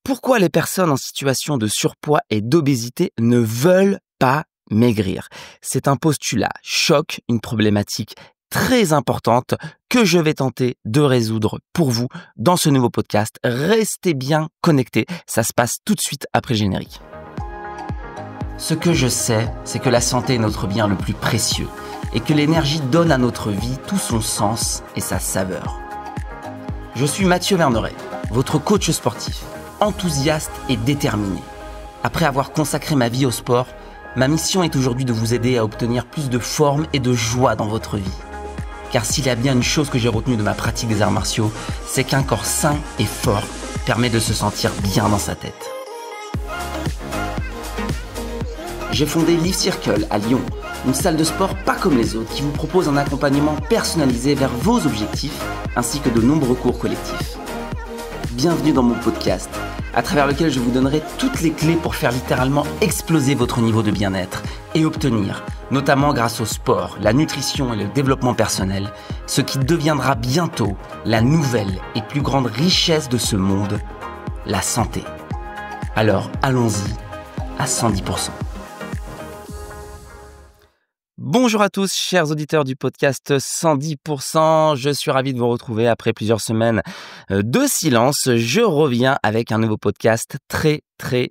Pourquoi les personnes en situation de surpoids et d'obésité ne veulent pas maigrir? C'est un postulat choc, une problématique très importante que je vais tenter de résoudre pour vous dans ce nouveau podcast. Restez bien connectés, ça se passe tout de suite après le générique. Ce que je sais, c'est que la santé est notre bien le plus précieux et que l'énergie donne à notre vie tout son sens et sa saveur. Je suis Mathieu Verneret, votre coach sportif, enthousiaste et déterminé. Après avoir consacré ma vie au sport, ma mission est aujourd'hui de vous aider à obtenir plus de forme et de joie dans votre vie. Car s'il y a bien une chose que j'ai retenue de ma pratique des arts martiaux, c'est qu'un corps sain et fort permet de se sentir bien dans sa tête. J'ai fondé Life Circle à Lyon, une salle de sport pas comme les autres qui vous propose un accompagnement personnalisé vers vos objectifs ainsi que de nombreux cours collectifs. Bienvenue dans mon podcast, à travers lequel je vous donnerai toutes les clés pour faire littéralement exploser votre niveau de bien-être et obtenir, notamment grâce au sport, la nutrition et le développement personnel, ce qui deviendra bientôt la nouvelle et plus grande richesse de ce monde, la santé. Alors allons-y à 110%. Bonjour à tous, chers auditeurs du podcast 110%. Je suis ravi de vous retrouver après plusieurs semaines de silence. Je reviens avec un nouveau podcast très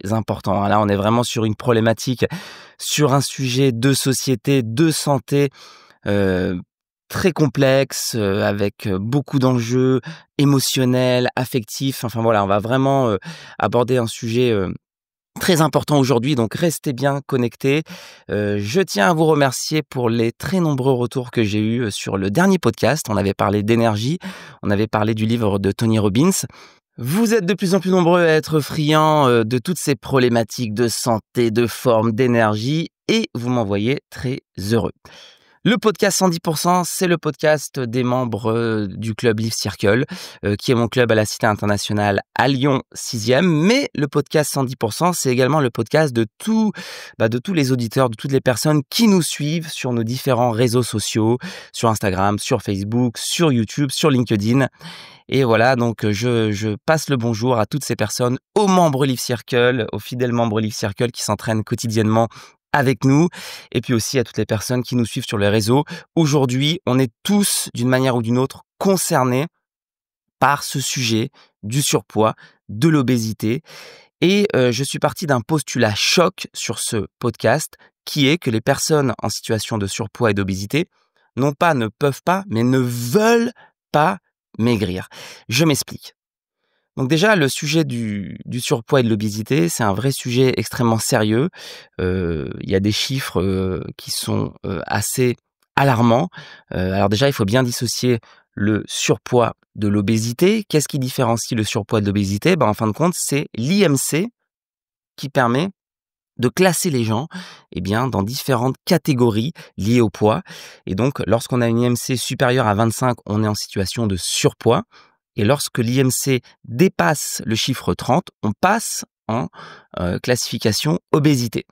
important. Là, on est vraiment sur une problématique, sur un sujet de société, de santé très complexe, avec beaucoup d'enjeux émotionnels, affectifs. Enfin voilà, on va vraiment aborder un sujet très important aujourd'hui, donc restez bien connectés. Je tiens à vous remercier pour les très nombreux retours que j'ai eus sur le dernier podcast. On avait parlé d'énergie, on avait parlé du livre de Tony Robbins. Vous êtes de plus en plus nombreux à être friands de toutes ces problématiques de santé, de forme, d'énergie, et vous m'envoyez très heureux. Le podcast 110%, c'est le podcast des membres du club Life Circle, qui est mon club à la Cité internationale à Lyon 6e. Mais le podcast 110%, c'est également le podcast de tous les auditeurs, de toutes les personnes qui nous suivent sur nos différents réseaux sociaux, sur Instagram, sur Facebook, sur YouTube, sur LinkedIn. Et voilà, donc je passe le bonjour à toutes ces personnes, aux membres Life Circle, aux fidèles membres Life Circle qui s'entraînent quotidiennement avec nous, et puis aussi à toutes les personnes qui nous suivent sur les réseaux. Aujourd'hui, on est tous, d'une manière ou d'une autre, concernés par ce sujet du surpoids, de l'obésité. Et je suis parti d'un postulat choc sur ce podcast, qui est que les personnes en situation de surpoids et d'obésité, non pas ne peuvent pas, mais ne veulent pas maigrir. Je m'explique. Donc déjà, le sujet du surpoids et de l'obésité, c'est un vrai sujet extrêmement sérieux. Il y a des chiffres qui sont assez alarmants. Alors déjà, il faut bien dissocier le surpoids de l'obésité. Qu'est-ce qui différencie le surpoids de l'obésité? En fin de compte, c'est l'IMC qui permet de classer les gens dans différentes catégories liées au poids. Et donc, lorsqu'on a une IMC supérieure à 25, on est en situation de surpoids. Et lorsque l'IMC dépasse le chiffre 30, on passe en classification obésité.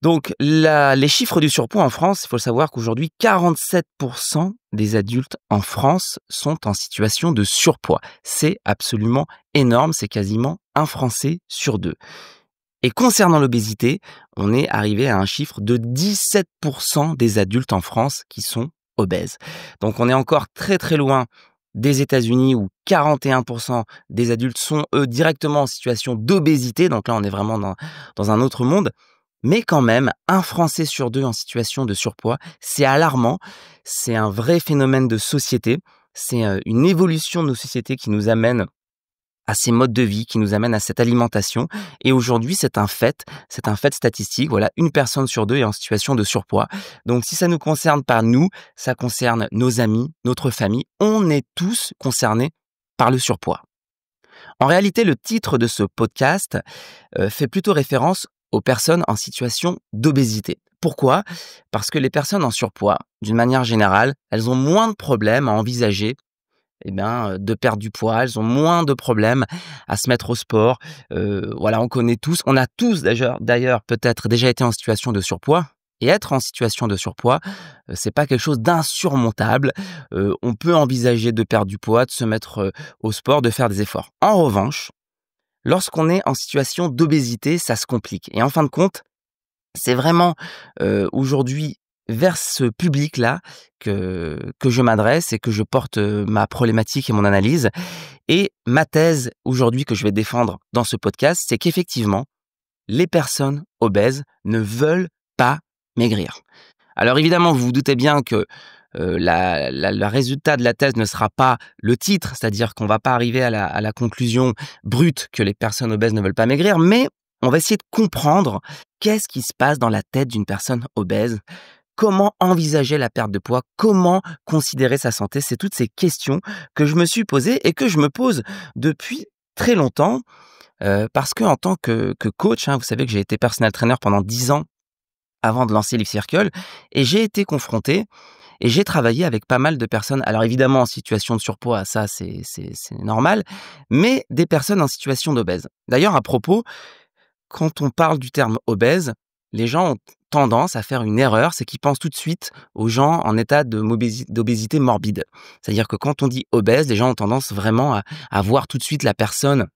Donc, les chiffres du surpoids en France, il faut savoir qu'aujourd'hui, 47% des adultes en France sont en situation de surpoids. C'est absolument énorme, c'est quasiment un Français sur deux. Et concernant l'obésité, on est arrivé à un chiffre de 17% des adultes en France qui sont obèses. Donc, on est encore très loin des États-Unis où 41% des adultes sont, eux, directement en situation d'obésité. Donc là, on est vraiment dans un autre monde. Mais quand même, un Français sur deux en situation de surpoids, c'est alarmant. C'est un vrai phénomène de société. C'est une évolution de nos sociétés qui nous amène à ces modes de vie, qui nous amène à cette alimentation. Et aujourd'hui, c'est un fait statistique. Voilà, une personne sur deux est en situation de surpoids. Donc, si ça nous concerne pas nous, ça concerne nos amis, notre famille. On est tous concernés par le surpoids. En réalité, le titre de ce podcast fait plutôt référence aux personnes en situation d'obésité. Pourquoi? Parce que les personnes en surpoids, d'une manière générale, elles ont moins de problèmes à envisager de perdre du poids, elles ont moins de problèmes à se mettre au sport. On connaît tous, on a tous d'ailleurs peut-être déjà été en situation de surpoids. Et être en situation de surpoids, c'est pas quelque chose d'insurmontable. On peut envisager de perdre du poids, de se mettre au sport, de faire des efforts. En revanche, lorsqu'on est en situation d'obésité, ça se complique. Et en fin de compte, c'est vraiment aujourd'hui vers ce public-là que je m'adresse et que je porte ma problématique et mon analyse. Et ma thèse aujourd'hui que je vais défendre dans ce podcast, c'est qu'effectivement, les personnes obèses ne veulent pas maigrir. Alors évidemment, vous vous doutez bien que le résultat de la thèse ne sera pas le titre, c'est-à-dire qu'on ne va pas arriver à la conclusion brute que les personnes obèses ne veulent pas maigrir, mais on va essayer de comprendre qu'est-ce qui se passe dans la tête d'une personne obèse, comment envisager la perte de poids, comment considérer sa santé. C'est toutes ces questions que je me suis posées et que je me pose depuis très longtemps, parce qu'en tant que coach, vous savez que j'ai été personal trainer pendant 10 ans avant de lancer Live Circle, et j'ai été confronté et j'ai travaillé avec pas mal de personnes, alors évidemment en situation de surpoids, ça c'est normal, mais des personnes en situation d'obèse. D'ailleurs, à propos, quand on parle du terme obèse, les gens ont tendance à faire une erreur, c'est qu'ils pensent tout de suite aux gens en état d'obésité morbide. C'est-à-dire que quand on dit obèse, les gens ont tendance vraiment à voir tout de suite la personne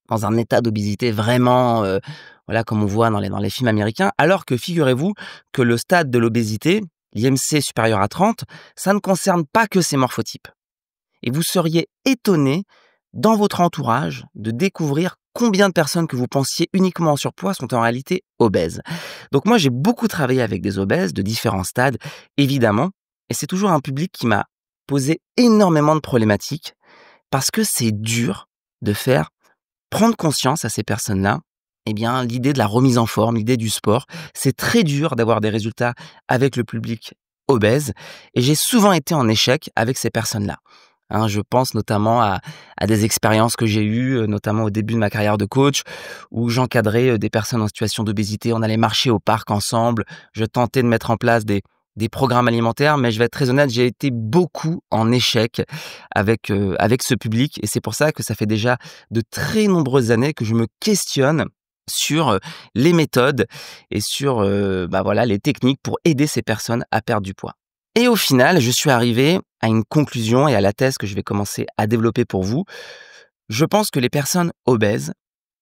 dans un état d'obésité vraiment, voilà, comme on voit dans les films américains, alors que figurez-vous que le stade de l'obésité, l'IMC supérieur à 30, ça ne concerne pas que ces morphotypes. Et vous seriez étonné, dans votre entourage, de découvrir combien de personnes que vous pensiez uniquement en surpoids sont en réalité obèses. Donc moi, j'ai beaucoup travaillé avec des obèses de différents stades, évidemment, et c'est toujours un public qui m'a posé énormément de problématiques, parce que c'est dur de faire prendre conscience à ces personnes-là, eh bien, l'idée de la remise en forme, l'idée du sport. C'est très dur d'avoir des résultats avec le public obèse, et j'ai souvent été en échec avec ces personnes-là. Je pense notamment à des expériences que j'ai eues, notamment au début de ma carrière de coach, où j'encadrais des personnes en situation d'obésité. On allait marcher au parc ensemble. Je tentais de mettre en place des programmes alimentaires, mais je vais être très honnête, j'ai été beaucoup en échec avec ce public, et c'est pour ça que ça fait déjà de très nombreuses années que je me questionne sur les méthodes et sur voilà, les techniques pour aider ces personnes à perdre du poids. Et au final, je suis arrivé à une conclusion et à la thèse que je vais commencer à développer pour vous. Je pense que les personnes obèses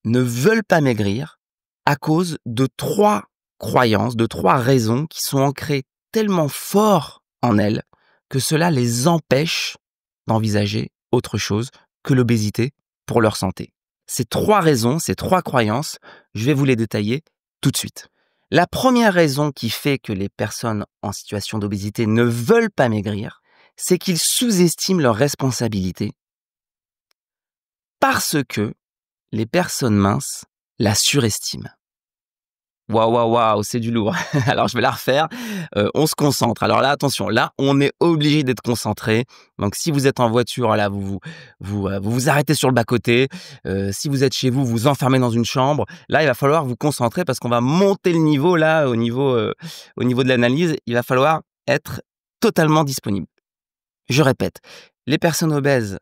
ne veulent pas maigrir à cause de 3 croyances, de 3 raisons qui sont ancrées tellement fort en elles que cela les empêche d'envisager autre chose que l'obésité pour leur santé. Ces 3 raisons, ces 3 croyances, je vais vous les détailler tout de suite. La première raison qui fait que les personnes en situation d'obésité ne veulent pas maigrir, c'est qu'ils sous-estiment leurs responsabilités parce que les personnes minces la surestiment. Waouh, waouh, waouh, c'est du lourd. Alors, je vais la refaire. On se concentre. Alors là, attention, là, on est obligé d'être concentré. Donc, si vous êtes en voiture, là, vous arrêtez sur le bas-côté. Si vous êtes chez vous, vous enfermez dans une chambre. Là, il va falloir vous concentrer parce qu'on va monter le niveau, là, au niveau de l'analyse. Il va falloir être totalement disponible. Je répète, les personnes obèses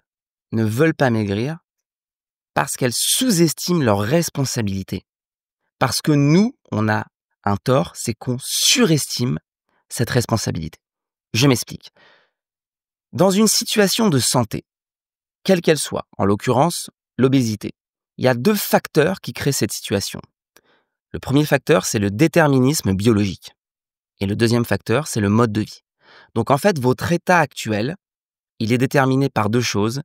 ne veulent pas maigrir parce qu'elles sous-estiment leurs responsabilités. Parce que nous, on a un tort, c'est qu'on surestime cette responsabilité. Je m'explique. Dans une situation de santé, quelle qu'elle soit, en l'occurrence l'obésité, il y a 2 facteurs qui créent cette situation. Le premier facteur, c'est le déterminisme biologique. Et le deuxième facteur, c'est le mode de vie. Donc en fait, votre état actuel, il est déterminé par 2 choses.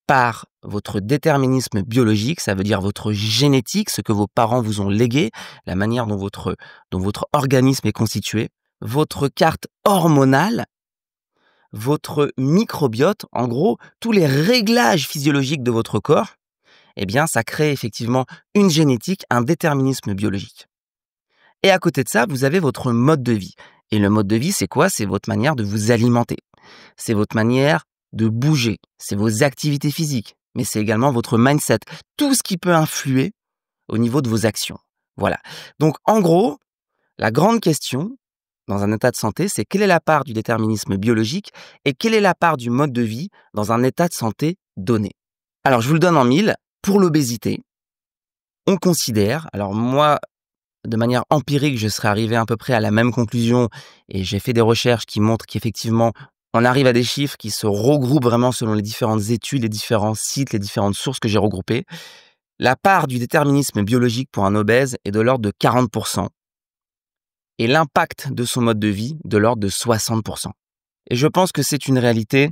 Par votre déterminisme biologique, ça veut dire votre génétique, ce que vos parents vous ont légué, la manière dont votre organisme est constitué, votre carte hormonale, votre microbiote, en gros, tous les réglages physiologiques de votre corps, eh bien, ça crée effectivement une génétique, un déterminisme biologique. Et à côté de ça, vous avez votre mode de vie. Et le mode de vie, c'est quoi? C'est votre manière de vous alimenter. C'est votre manière de bouger. C'est vos activités physiques. Mais c'est également votre mindset. Tout ce qui peut influer au niveau de vos actions. Voilà. Donc, en gros, la grande question dans un état de santé, c'est quelle est la part du déterminisme biologique et quelle est la part du mode de vie dans un état de santé donné. Alors, je vous le donne en 1000. Pour l'obésité, on considère, alors moi, de manière empirique, je serais arrivé à peu près à la même conclusion et j'ai fait des recherches qui montrent qu'effectivement, on arrive à des chiffres qui se regroupent vraiment selon les différentes études, les différents sites, les différentes sources que j'ai regroupées. la part du déterminisme biologique pour un obèse est de l'ordre de 40% et l'impact de son mode de vie de l'ordre de 60%. Et je pense que c'est une réalité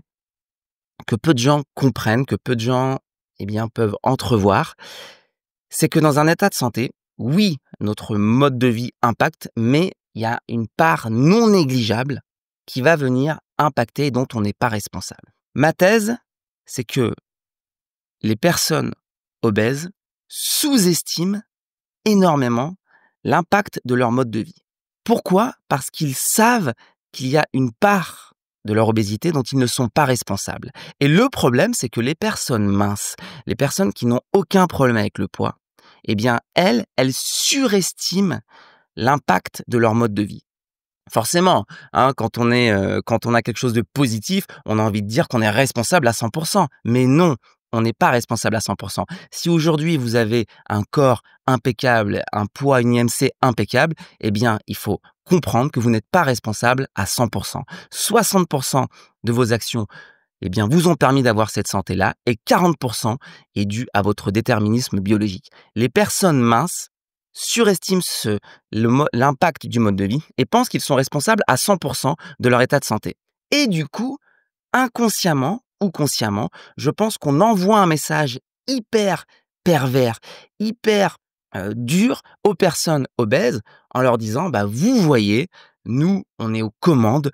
que peu de gens comprennent, que peu de gens peuvent entrevoir. C'est que dans un état de santé, oui, notre mode de vie impacte, mais il y a une part non négligeable qui va venir impacter et dont on n'est pas responsable. Ma thèse, c'est que les personnes obèses sous-estiment énormément l'impact de leur mode de vie. Pourquoi ? Parce qu'ils savent qu'il y a une part de leur obésité dont ils ne sont pas responsables. Et le problème, c'est que les personnes minces, les personnes qui n'ont aucun problème avec le poids, elles surestiment l'impact de leur mode de vie. Forcément, quand on a quelque chose de positif, on a envie de dire qu'on est responsable à 100%. Mais non, on n'est pas responsable à 100%. Si aujourd'hui vous avez un corps impeccable, un poids, une IMC impeccable, il faut comprendre que vous n'êtes pas responsable à 100%. 60% de vos actions vous ont permis d'avoir cette santé-là et 40% est dû à votre déterminisme biologique. Les personnes minces surestiment l'impact du mode de vie et pensent qu'ils sont responsables à 100% de leur état de santé. Et du coup, inconsciemment ou consciemment, je pense qu'on envoie un message hyper pervers, hyper dur aux personnes obèses en leur disant vous voyez, nous on est aux commandes,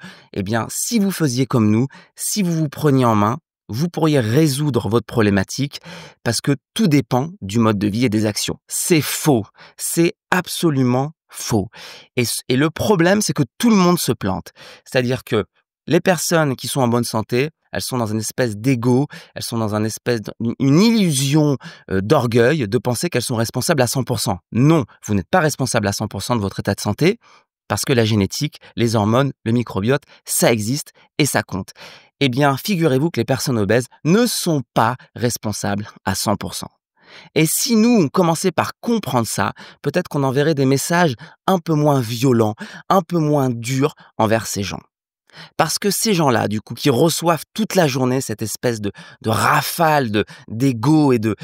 si vous faisiez comme nous, si vous vous preniez en main, vous pourriez résoudre votre problématique parce que tout dépend du mode de vie et des actions. C'est faux, c'est absolument faux. Et le problème, c'est que tout le monde se plante. C'est-à-dire que les personnes qui sont en bonne santé, elles sont dans une espèce d'ego, elles sont dans une illusion d'orgueil de penser qu'elles sont responsables à 100%. Non, vous n'êtes pas responsable à 100% de votre état de santé parce que la génétique, les hormones, le microbiote, ça existe et ça compte. Figurez-vous que les personnes obèses ne sont pas responsables à 100%. Et si nous, on commençait par comprendre ça, peut-être qu'on enverrait des messages un peu moins violents, un peu moins durs envers ces gens. Parce que ces gens-là, du coup, qui reçoivent toute la journée cette espèce de rafale d'ego et de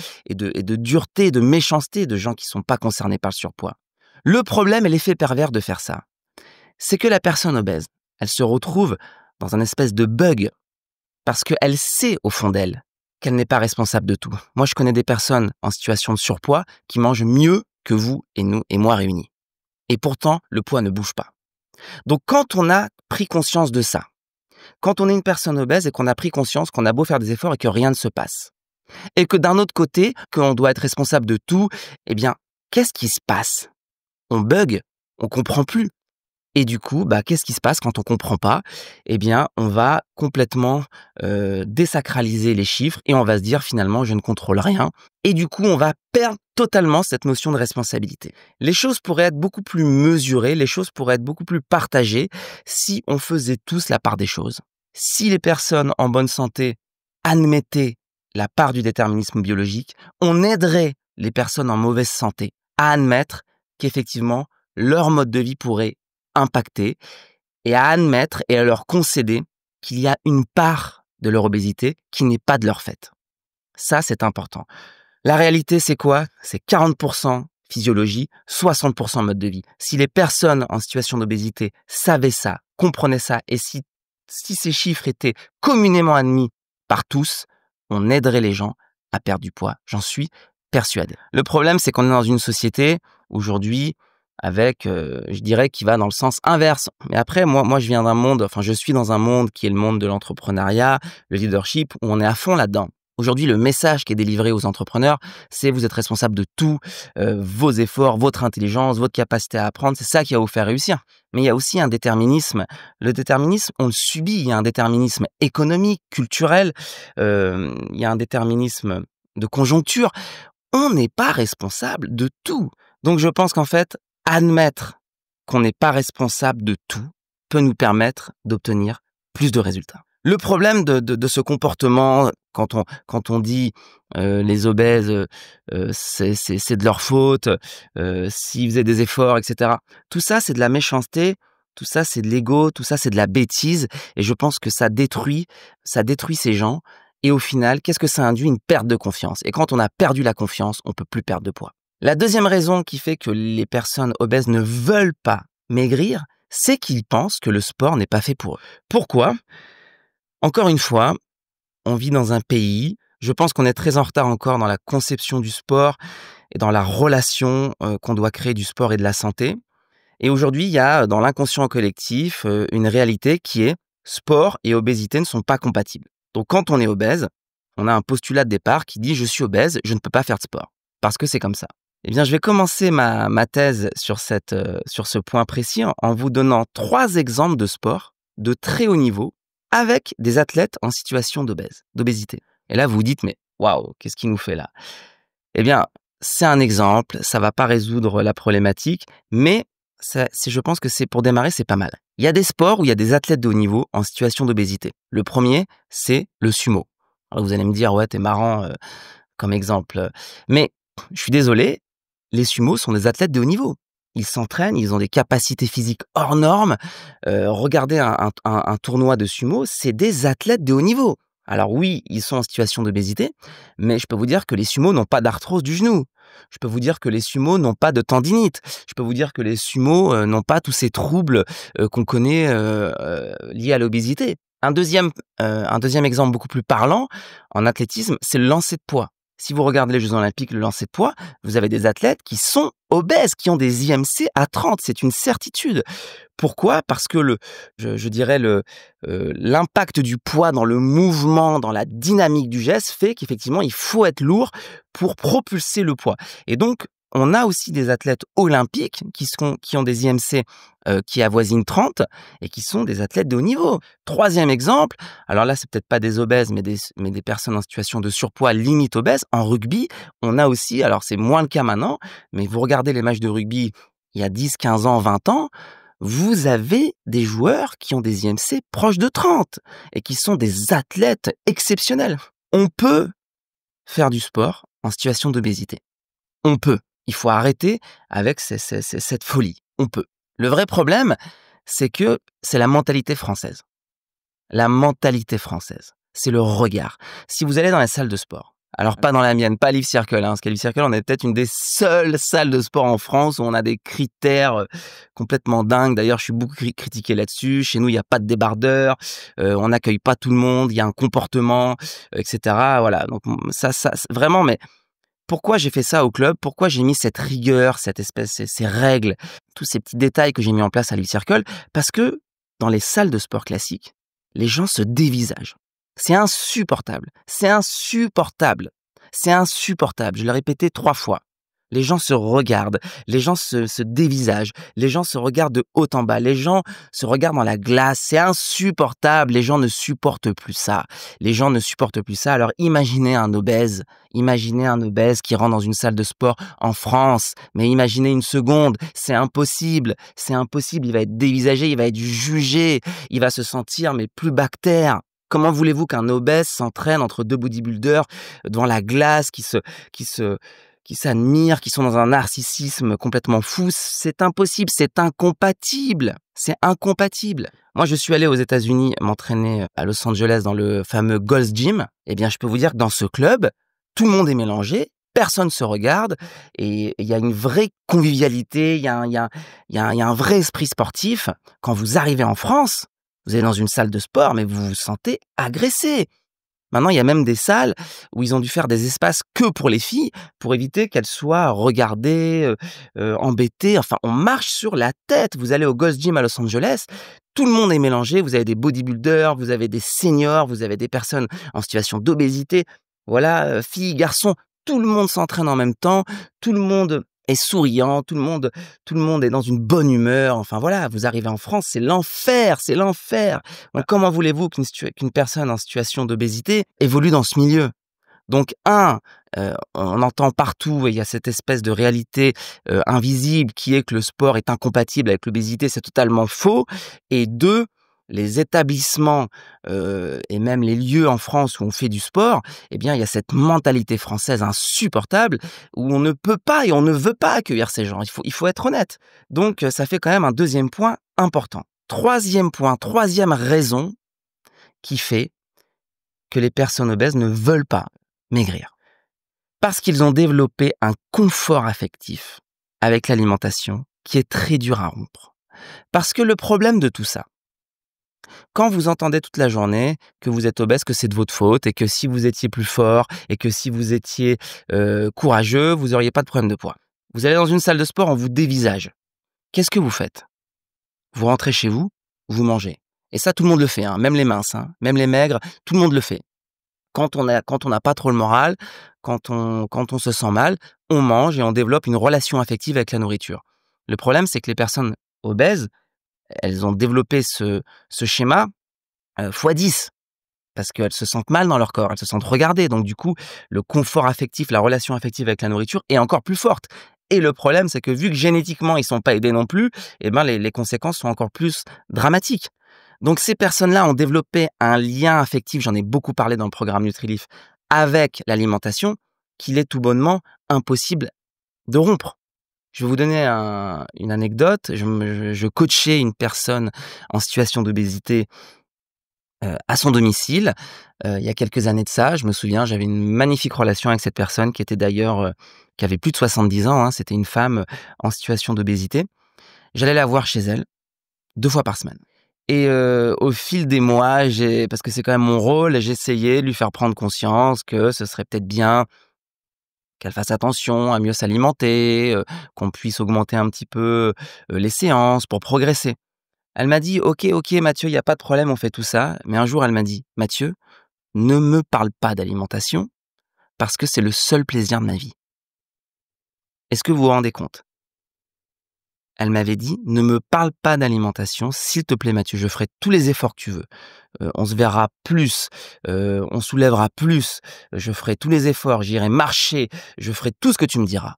dureté, de méchanceté de gens qui sont pas concernés par le surpoids. Le problème et l'effet pervers de faire ça, c'est que la personne obèse, elle se retrouve dans un espèce de bug parce qu'elle sait au fond d'elle qu'elle n'est pas responsable de tout. Moi, je connais des personnes en situation de surpoids qui mangent mieux que vous et nous et moi réunis. Et pourtant, le poids ne bouge pas. Donc, quand on a pris conscience de ça, quand on est une personne obèse et qu'on a pris conscience qu'on a beau faire des efforts et que rien ne se passe, et que d'un autre côté, qu'on doit être responsable de tout, qu'est-ce qui se passe ? On bug, on comprend plus. Et du coup, qu'est-ce qui se passe quand on comprend pas ? On va complètement désacraliser les chiffres et on va se dire finalement, je ne contrôle rien. Et du coup, on va perdre totalement cette notion de responsabilité. Les choses pourraient être beaucoup plus mesurées, les choses pourraient être beaucoup plus partagées si on faisait tous la part des choses. Si les personnes en bonne santé admettaient la part du déterminisme biologique, on aiderait les personnes en mauvaise santé à admettre qu'effectivement, leur mode de vie pourrait impacter et à admettre et à leur concéder qu'il y a une part de leur obésité qui n'est pas de leur fait. Ça, c'est important. La réalité, c'est quoi ? C'est 40% physiologie, 60% mode de vie. Si les personnes en situation d'obésité savaient ça, comprenaient ça, et si ces chiffres étaient communément admis par tous, on aiderait les gens à perdre du poids. J'en suis persuadé. Le problème, c'est qu'on est dans une société aujourd'hui avec, je dirais, qui va dans le sens inverse. Mais après, moi, je suis dans un monde qui est le monde de l'entrepreneuriat, le leadership, où on est à fond là-dedans. Aujourd'hui, le message qui est délivré aux entrepreneurs, c'est vous êtes responsable de tout, vos efforts, votre intelligence, votre capacité à apprendre, c'est ça qui va vous faire réussir. Mais il y a aussi un déterminisme. Le déterminisme, on le subit. Il y a un déterminisme économique, culturel, il y a un déterminisme de conjoncture. On n'est pas responsable de tout. Donc, je pense qu'en fait, admettre qu'on n'est pas responsable de tout peut nous permettre d'obtenir plus de résultats. Le problème de ce comportement, quand on dit les obèses, c'est de leur faute, s'ils faisaient des efforts, etc. Tout ça, c'est de la méchanceté, tout ça, c'est de l'ego, tout ça, c'est de la bêtise. Et je pense que ça détruit ces gens Et au final, qu'est-ce que ça induit? Une perte de confiance. Et quand on a perdu la confiance, on peut plus perdre de poids. La deuxième raison qui fait que les personnes obèses ne veulent pas maigrir, c'est qu'ils pensent que le sport n'est pas fait pour eux. Pourquoi? Encore une fois, on vit dans un pays, je pense qu'on est très en retard encore dans la conception du sport et dans la relation qu'on doit créer du sport et de la santé. Et aujourd'hui, il y a dans l'inconscient collectif une réalité qui est sport et obésité ne sont pas compatibles. Donc quand on est obèse, on a un postulat de départ qui dit « je suis obèse, je ne peux pas faire de sport » parce que c'est comme ça. Eh bien, je vais commencer ma thèse sur ce point précis en vous donnant 3 exemples de sports de très haut niveau avec des athlètes en situation d'obésité. Et là, vous vous dites « mais waouh, qu'est-ce qu'il nous fait là ?» Eh bien, c'est un exemple, ça va pas résoudre la problématique, mais je pense que c'est pour démarrer, c'est pas mal. Il y a des sports où il y a des athlètes de haut niveau en situation d'obésité. Le premier, c'est le sumo. Alors vous allez me dire, ouais, t'es marrant comme exemple. Mais je suis désolé, les sumos sont des athlètes de haut niveau. Ils s'entraînent, ils ont des capacités physiques hors normes. Regardez un tournoi de sumo, c'est des athlètes de haut niveau. Alors oui, ils sont en situation d'obésité, mais je peux vous dire que les sumos n'ont pas d'arthrose du genou. Je peux vous dire que les sumos n'ont pas de tendinite. Je peux vous dire que les sumos n'ont pas tous ces troubles qu'on connaît liés à l'obésité. Un deuxième exemple beaucoup plus parlant en athlétisme, c'est le lancer de poids. Si vous regardez les Jeux Olympiques, le lancer de poids, vous avez des athlètes qui sont obèses, qui ont des IMC à 30, c'est une certitude. Pourquoi? Parce que je dirais l'impact du poids dans le mouvement, dans la dynamique du geste fait qu'effectivement, il faut être lourd pour propulser le poids. Et donc, on a aussi des athlètes olympiques qui ont des IMC qui avoisinent 30 et qui sont des athlètes de haut niveau. Troisième exemple, alors là, c'est peut-être pas des obèses, mais des personnes en situation de surpoids limite obèse. En rugby, on a aussi, alors c'est moins le cas maintenant, mais vous regardez les matchs de rugby il y a 10, 15 ans, 20 ans, vous avez des joueurs qui ont des IMC proches de 30 et qui sont des athlètes exceptionnels. On peut faire du sport en situation d'obésité. On peut. Il faut arrêter avec cette folie. On peut. Le vrai problème, c'est que c'est la mentalité française. La mentalité française, c'est le regard. Si vous allez dans la salle de sport, alors pas dans la mienne, pas Live Circle, parce qu'à Live Circle, on est peut-être une des seules salles de sport en France où on a des critères complètement dingues. D'ailleurs, je suis beaucoup critiqué là-dessus. Chez nous, il n'y a pas de débardeur, on n'accueille pas tout le monde, il y a un comportement, etc. Voilà, donc ça vraiment, mais pourquoi j'ai fait ça au club? Pourquoi j'ai mis cette rigueur, cette espèce, ces règles, tous ces petits détails que j'ai mis en place à Live Circle? Parce que dans les salles de sport classiques, les gens se dévisagent. C'est insupportable. C'est insupportable. C'est insupportable. Je l'ai répété 3 fois. Les gens se regardent, les gens se dévisagent, les gens se regardent de haut en bas, les gens se regardent dans la glace, c'est insupportable, les gens ne supportent plus ça. Les gens ne supportent plus ça. Alors imaginez un obèse qui rentre dans une salle de sport en France, mais imaginez une seconde, c'est impossible, il va être dévisagé, il va être jugé, il va se sentir mais plus bactère. Comment voulez-vous qu'un obèse s'entraîne entre 2 bodybuilders devant la glace qui s'admirent, qui sont dans un narcissisme complètement fou? C'est impossible, c'est incompatible. C'est incompatible. Moi, je suis allé aux États-Unis m'entraîner à Los Angeles dans le fameux Gold's Gym. Eh bien, je peux vous dire que dans ce club, tout le monde est mélangé, personne se regarde et il y a une vraie convivialité, il y a un vrai esprit sportif. Quand vous arrivez en France, vous allez dans une salle de sport, mais vous vous sentez agressé. Maintenant, il y a même des salles où ils ont dû faire des espaces que pour les filles pour éviter qu'elles soient regardées, embêtées. Enfin, on marche sur la tête. Vous allez au Gold's Gym à Los Angeles, tout le monde est mélangé. Vous avez des bodybuilders, vous avez des seniors, vous avez des personnes en situation d'obésité. Voilà, filles, garçons, tout le monde s'entraîne en même temps. Tout le monde est souriant, tout le monde est dans une bonne humeur. Enfin voilà, vous arrivez en France, c'est l'enfer, c'est l'enfer. Donc comment voulez-vous qu'une personne en situation d'obésité évolue dans ce milieu? Donc on entend partout, et il y a cette espèce de réalité invisible qui est que le sport est incompatible avec l'obésité, c'est totalement faux. Et 2, les établissements et même les lieux en France où on fait du sport, eh bien, il y a cette mentalité française insupportable où on ne peut pas et on ne veut pas accueillir ces gens. Il faut être honnête. Donc, ça fait quand même un deuxième point important. Troisième point, troisième raison qui fait que les personnes obèses ne veulent pas maigrir? Parce qu'ils ont développé un confort affectif avec l'alimentation qui est très dur à rompre. Parce que le problème de tout ça, quand vous entendez toute la journée que vous êtes obèse, que c'est de votre faute et que si vous étiez plus fort et que si vous étiez courageux, vous n'auriez pas de problème de poids. Vous allez dans une salle de sport, on vous dévisage. Qu'est-ce que vous faites? Vous rentrez chez vous, vous mangez. Et ça, tout le monde le fait, hein, même les minces, hein, même les maigres, tout le monde le fait. Quand on n'a pas trop le moral, quand on se sent mal, on mange et on développe une relation affective avec la nourriture. Le problème, c'est que les personnes obèses, elles ont développé ce schéma fois 10 parce qu'elles se sentent mal dans leur corps, elles se sentent regardées. Donc du coup, le confort affectif, la relation affective avec la nourriture est encore plus forte. Et le problème, c'est que vu que génétiquement, ils sont pas aidés non plus, eh ben les conséquences sont encore plus dramatiques. Donc ces personnes-là ont développé un lien affectif, j'en ai beaucoup parlé dans le programme Nutrilif, avec l'alimentation, qu'il est tout bonnement impossible de rompre. Je vais vous donner une anecdote. Je coachais une personne en situation d'obésité à son domicile, il y a quelques années de ça. Je me souviens, j'avais une magnifique relation avec cette personne qui était d'ailleurs, qui avait plus de 70 ans, hein. C'était une femme, en situation d'obésité. J'allais la voir chez elle 2 fois par semaine et au fil des mois, parce que c'est quand même mon rôle, j'essayais de lui faire prendre conscience que ce serait peut-être bien qu'elle fasse attention à mieux s'alimenter, qu'on puisse augmenter un petit peu, les séances pour progresser. Elle m'a dit: «OK, OK Mathieu, il y a pas de problème, on fait tout ça». Mais un jour, elle m'a dit: «Mathieu, ne me parle pas d'alimentation parce que c'est le seul plaisir de ma vie». Est-ce que vous vous rendez compte? Elle m'avait dit: «Ne me parle pas d'alimentation, s'il te plaît Mathieu, je ferai tous les efforts que tu veux. On se verra plus, on soulèvera plus, je ferai tous les efforts, j'irai marcher, je ferai tout ce que tu me diras.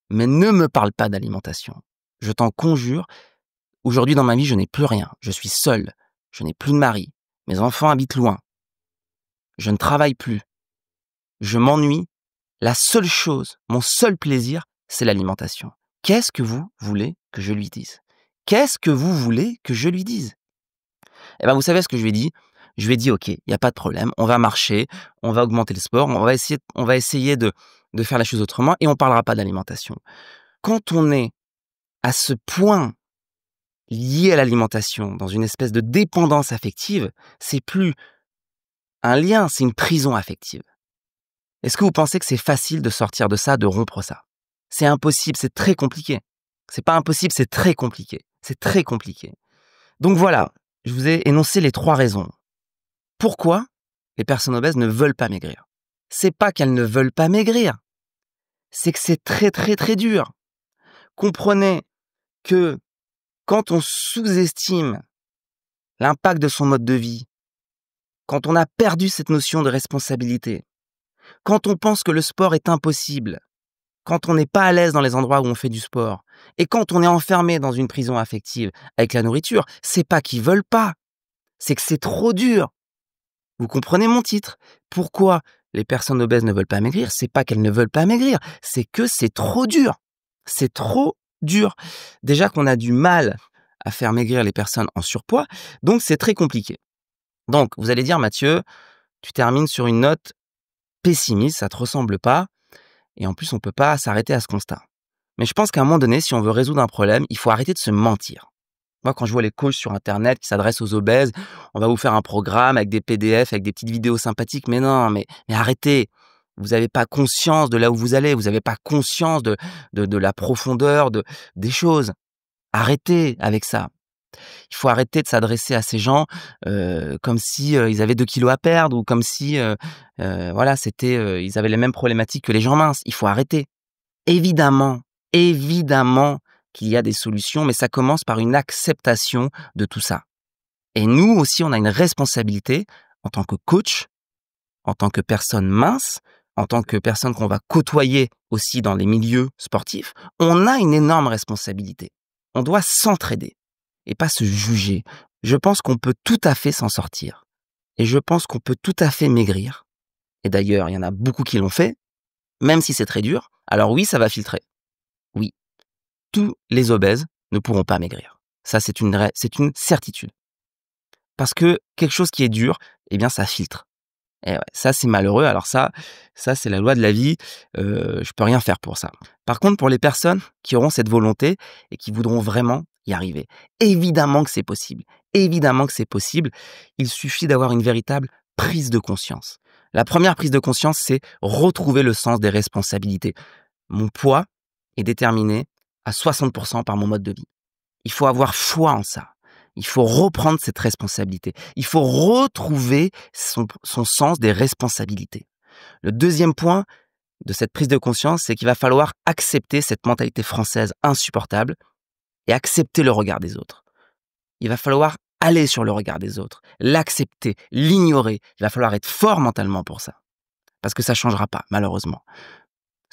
Mais ne me parle pas d'alimentation. Je t'en conjure, aujourd'hui dans ma vie, je n'ai plus rien. Je suis seul, je n'ai plus de mari, mes enfants habitent loin, je ne travaille plus, je m'ennuie. La seule chose, mon seul plaisir, c'est l'alimentation. Qu'est-ce que vous voulez que je lui dise? Qu'est-ce que vous voulez que je lui dise?» Eh ben, vous savez ce que je lui ai dit? Je lui ai dit: «OK, il y a pas de problème, on va marcher, on va augmenter le sport, on va essayer de faire la chose autrement et on parlera pas d'alimentation». Quand on est à ce point lié à l'alimentation, dans une espèce de dépendance affective, c'est plus un lien, c'est une prison affective. Est-ce que vous pensez que c'est facile de sortir de ça, de rompre ça? C'est impossible, c'est très compliqué. C'est pas impossible, c'est très compliqué. C'est très compliqué. Donc voilà, je vous ai énoncé les 3 raisons. Pourquoi les personnes obèses ne veulent pas maigrir? C'est pas qu'elles ne veulent pas maigrir, c'est que c'est très, très, très dur. Comprenez que quand on sous-estime l'impact de son mode de vie, quand on a perdu cette notion de responsabilité, quand on pense que le sport est impossible, quand on n'est pas à l'aise dans les endroits où on fait du sport, et quand on est enfermé dans une prison affective avec la nourriture, c'est pas qu'ils veulent pas, c'est que c'est trop dur. Vous comprenez mon titre? Pourquoi les personnes obèses ne veulent pas maigrir? C'est pas qu'elles ne veulent pas maigrir, c'est que c'est trop dur. C'est trop dur. Déjà qu'on a du mal à faire maigrir les personnes en surpoids, donc c'est très compliqué. Donc, vous allez dire: «Mathieu, tu termines sur une note pessimiste, ça te ressemble pas et en plus on peut pas s'arrêter à ce constat». Mais je pense qu'à un moment donné, si on veut résoudre un problème, il faut arrêter de se mentir. Moi, quand je vois les coachs sur internet qui s'adressent aux obèses, on va vous faire un programme avec des PDF, avec des petites vidéos sympathiques. Mais non, mais arrêtez. Vous n'avez pas conscience de là où vous allez. Vous n'avez pas conscience de la profondeur des choses. Arrêtez avec ça. Il faut arrêter de s'adresser à ces gens comme si ils avaient 2 kilos à perdre ou comme si voilà, ils avaient les mêmes problématiques que les gens minces. Il faut arrêter. Évidemment, évidemment qu'il y a des solutions, mais ça commence par une acceptation de tout ça. Et nous aussi, on a une responsabilité en tant que coach, en tant que personne mince, en tant que personne qu'on va côtoyer aussi dans les milieux sportifs. On a une énorme responsabilité. On doit s'entraider et pas se juger. Je pense qu'on peut tout à fait s'en sortir. Et je pense qu'on peut tout à fait maigrir. Et d'ailleurs, il y en a beaucoup qui l'ont fait, même si c'est très dur. Alors oui, ça va filtrer. Oui, tous les obèses ne pourront pas maigrir. Ça, c'est une certitude. Parce que quelque chose qui est dur, eh bien, ça filtre. Et ouais, ça, c'est malheureux. Alors ça, c'est la loi de la vie. Je peux rien faire pour ça. Par contre, pour les personnes qui auront cette volonté et qui voudront vraiment y arriver, évidemment que c'est possible. Évidemment que c'est possible. Il suffit d'avoir une véritable prise de conscience. La première prise de conscience, c'est retrouver le sens des responsabilités. Mon poids est déterminé à 60% par mon mode de vie. Il faut avoir foi en ça. Il faut reprendre cette responsabilité. Il faut retrouver son sens des responsabilités. Le deuxième point de cette prise de conscience, c'est qu'il va falloir accepter cette mentalité française insupportable et accepter le regard des autres. Il va falloir aller sur le regard des autres, l'accepter, l'ignorer. Il va falloir être fort mentalement pour ça. Parce que ça ne changera pas, malheureusement.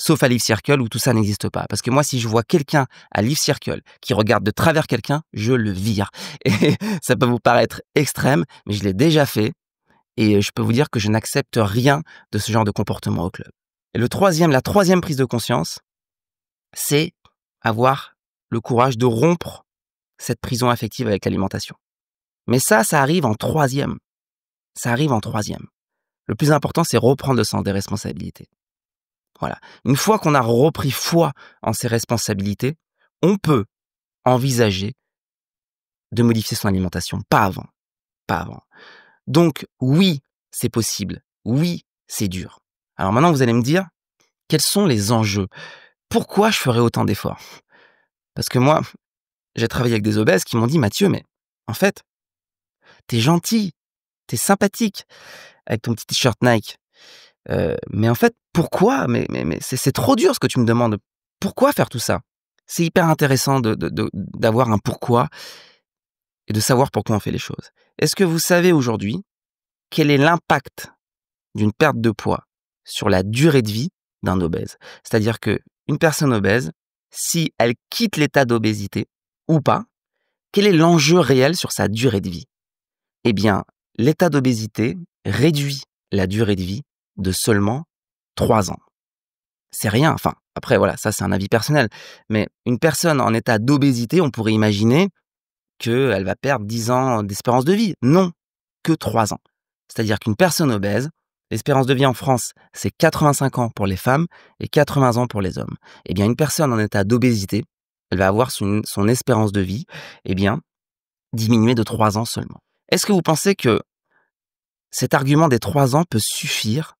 Sauf à Live Circle où tout ça n'existe pas. Parce que moi, si je vois quelqu'un à Live Circle qui regarde de travers quelqu'un, je le vire. Et ça peut vous paraître extrême, mais je l'ai déjà fait. Et je peux vous dire que je n'accepte rien de ce genre de comportement au club. Et la troisième prise de conscience, c'est avoir le courage de rompre cette prison affective avec l'alimentation. Mais ça arrive en troisième. Ça arrive en troisième. Le plus important, c'est reprendre le sens des responsabilités. Voilà. Une fois qu'on a repris foi en ses responsabilités, on peut envisager de modifier son alimentation. Pas avant. Pas avant. Donc, oui, c'est possible. Oui, c'est dur. Alors maintenant, vous allez me dire, quels sont les enjeux? Pourquoi je ferais autant d'efforts? Parce que moi, j'ai travaillé avec des obèses qui m'ont dit, Mathieu, mais en fait, t'es gentil, t'es sympathique avec ton petit t-shirt Nike. Mais en fait, pourquoi? Mais c'est trop dur ce que tu me demandes. Pourquoi faire tout ça? C'est hyper intéressant d'avoir un pourquoi et de savoir pourquoi on fait les choses. Est-ce que vous savez aujourd'hui quel est l'impact d'une perte de poids sur la durée de vie d'un obèse? C'est-à-dire que une personne obèse, si elle quitte l'état d'obésité ou pas, quel est l'enjeu réel sur sa durée de vie? Eh bien, l'état d'obésité réduit la durée de vie de seulement 3 ans. C'est rien, enfin, après voilà, ça c'est un avis personnel, mais une personne en état d'obésité, on pourrait imaginer qu'elle va perdre 10 ans d'espérance de vie. Non, que 3 ans. C'est-à-dire qu'une personne obèse, l'espérance de vie en France, c'est 85 ans pour les femmes et 80 ans pour les hommes. Eh bien, une personne en état d'obésité, elle va avoir son espérance de vie, eh bien, diminuée de 3 ans seulement. Est-ce que vous pensez que cet argument des 3 ans peut suffire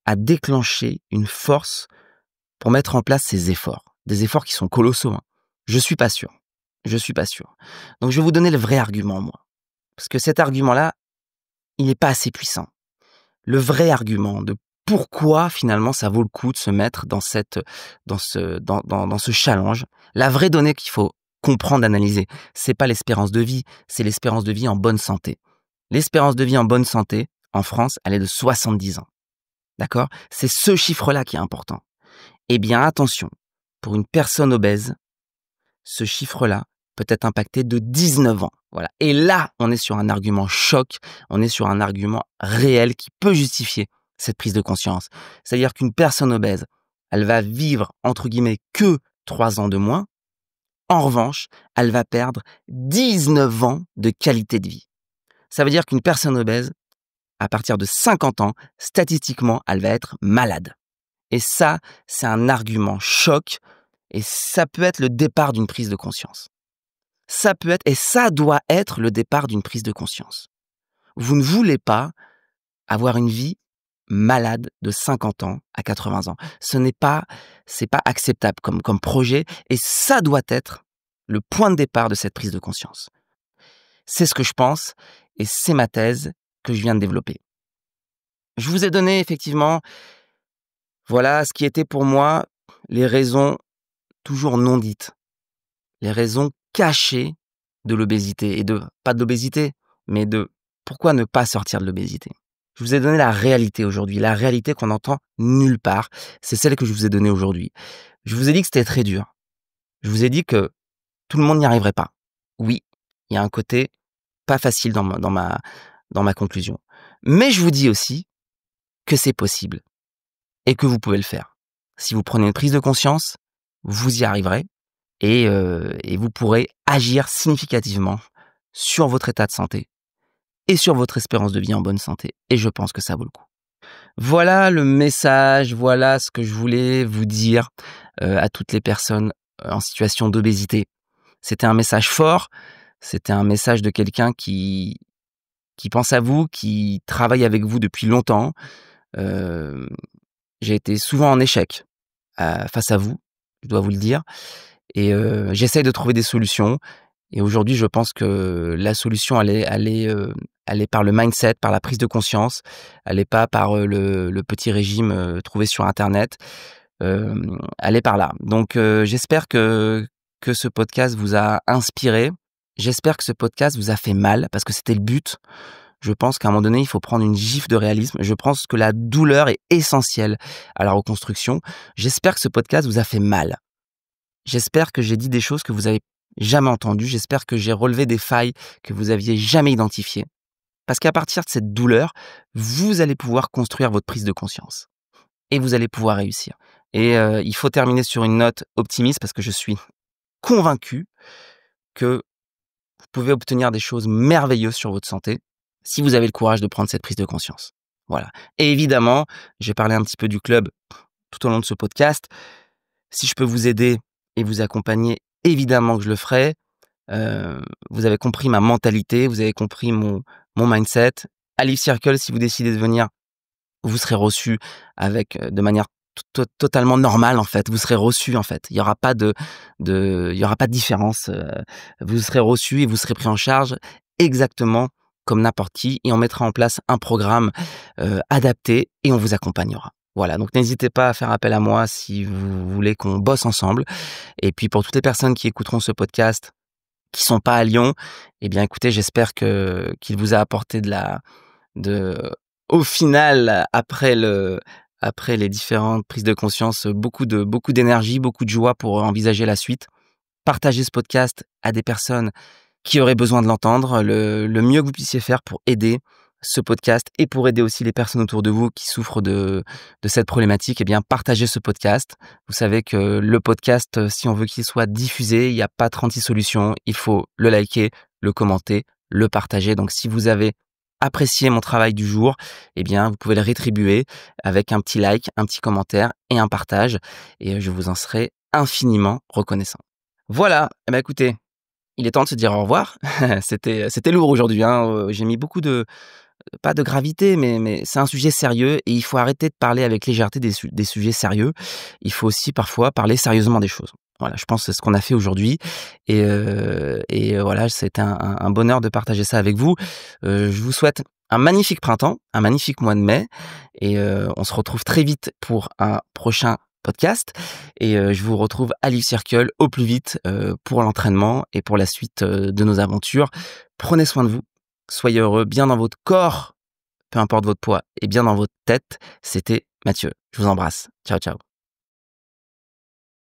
à déclencher une force pour mettre en place ces efforts? Des efforts qui sont colossaux, hein. Je suis pas sûr. Je suis pas sûr. Donc, je vais vous donner le vrai argument, moi. Parce que cet argument-là, il n'est pas assez puissant. Le vrai argument de pourquoi, finalement, ça vaut le coup de se mettre dans ce challenge. La vraie donnée qu'il faut comprendre, analyser, c'est pas l'espérance de vie, c'est l'espérance de vie en bonne santé. L'espérance de vie en bonne santé, en France, elle est de 70 ans. D'accord? C'est ce chiffre-là qui est important. Eh bien, attention, pour une personne obèse, ce chiffre-là peut être impacté de 19 ans. Voilà. Et là, on est sur un argument choc, on est sur un argument réel qui peut justifier cette prise de conscience. C'est-à-dire qu'une personne obèse, elle va vivre, entre guillemets, que 3 ans de moins. En revanche, elle va perdre 19 ans de qualité de vie. Ça veut dire qu'une personne obèse, à partir de 50 ans, statistiquement, elle va être malade. Et ça, c'est un argument choc et ça peut être le départ d'une prise de conscience. Ça peut être, et ça doit être le départ d'une prise de conscience. Vous ne voulez pas avoir une vie malade de 50 ans à 80 ans. C'est pas acceptable comme projet et ça doit être le point de départ de cette prise de conscience. C'est ce que je pense et c'est ma thèse que je viens de développer. Je vous ai donné effectivement, voilà ce qui était pour moi les raisons toujours non dites, les raisons cachées de l'obésité pas de l'obésité, mais de pourquoi ne pas sortir de l'obésité. Je vous ai donné la réalité aujourd'hui, la réalité qu'on n'entend nulle part, c'est celle que je vous ai donnée aujourd'hui. Je vous ai dit que c'était très dur. Je vous ai dit que tout le monde n'y arriverait pas. Oui, il y a un côté pas facile dans ma conclusion. Mais je vous dis aussi que c'est possible et que vous pouvez le faire. Si vous prenez une prise de conscience, vous y arriverez et vous pourrez agir significativement sur votre état de santé et sur votre espérance de vie en bonne santé. Et je pense que ça vaut le coup. Voilà le message, voilà ce que je voulais vous dire, à toutes les personnes, en situation d'obésité. C'était un message fort, c'était un message de quelqu'un qui pense à vous, qui travaille avec vous depuis longtemps. Hem, j'ai été souvent en échec, face à vous, je dois vous le dire et j'essaye de trouver des solutions et aujourd'hui, je pense que la solution elle est par le mindset, par la prise de conscience. Elle est pas par, le petit régime, trouvé sur internet. Elle est par là. Donc j'espère que ce podcast vous a inspiré. J'espère que ce podcast vous a fait mal parce que c'était le but. Je pense qu'à un moment donné, il faut prendre une gifle de réalisme. Je pense que la douleur est essentielle à la reconstruction. J'espère que ce podcast vous a fait mal. J'espère que j'ai dit des choses que vous avez jamais entendues. J'espère que j'ai relevé des failles que vous aviez jamais identifiées. Parce qu'à partir de cette douleur, vous allez pouvoir construire votre prise de conscience et vous allez pouvoir réussir. Et il faut terminer sur une note optimiste parce que je suis convaincu que vous pouvez obtenir des choses merveilleuses sur votre santé si vous avez le courage de prendre cette prise de conscience. Voilà. Et évidemment, j'ai parlé un petit peu du club tout au long de ce podcast. Si je peux vous aider et vous accompagner, évidemment que je le ferai. Vous avez compris ma mentalité, vous avez compris mon mindset. À Live Circle, si vous décidez de venir, vous serez reçu avec, de manière totalement normale, en fait. Vous serez reçu, en fait. Il y aura pas il y aura pas de différence, vous serez reçu et vous serez pris en charge exactement comme n'importe qui et on mettra en place un programme, adapté et on vous accompagnera. Voilà, donc n'hésitez pas à faire appel à moi si vous voulez qu'on bosse ensemble et puis pour toutes les personnes qui écouteront ce podcast, qui sont pas à Lyon, eh bien écoutez, j'espère qu'il vous a apporté de au final, après les différentes prises de conscience, beaucoup d'énergie, beaucoup de joie pour envisager la suite. Partagez ce podcast à des personnes qui auraient besoin de l'entendre. Le mieux que vous puissiez faire pour aider ce podcast et pour aider aussi les personnes autour de vous qui souffrent de cette problématique, eh bien, partagez ce podcast. Vous savez que le podcast, si on veut qu'il soit diffusé, il n'y a pas 36 solutions. Il faut le liker, le commenter, le partager. Donc, si vous avez apprécié mon travail du jour, eh bien, vous pouvez le rétribuer avec un petit like, un petit commentaire et un partage. Et je vous en serai infiniment reconnaissant. Voilà. Eh bien, écoutez, il est temps de se dire au revoir. C'était lourd aujourd'hui, hein. J'ai mis beaucoup de pas de gravité, mais c'est un sujet sérieux et il faut arrêter de parler avec légèreté des sujets sérieux. Il faut aussi parfois parler sérieusement des choses. Voilà, je pense que c'est ce qu'on a fait aujourd'hui et voilà, c'était un bonheur de partager ça avec vous. Je vous souhaite un magnifique printemps, un magnifique mois de mai et on se retrouve très vite pour un prochain podcast et je vous retrouve à Live Circle au plus vite, pour l'entraînement et pour la suite, de nos aventures. Prenez soin de vous, soyez heureux, bien dans votre corps, peu importe votre poids et bien dans votre tête. C'était Mathieu. Je vous embrasse. Ciao, ciao.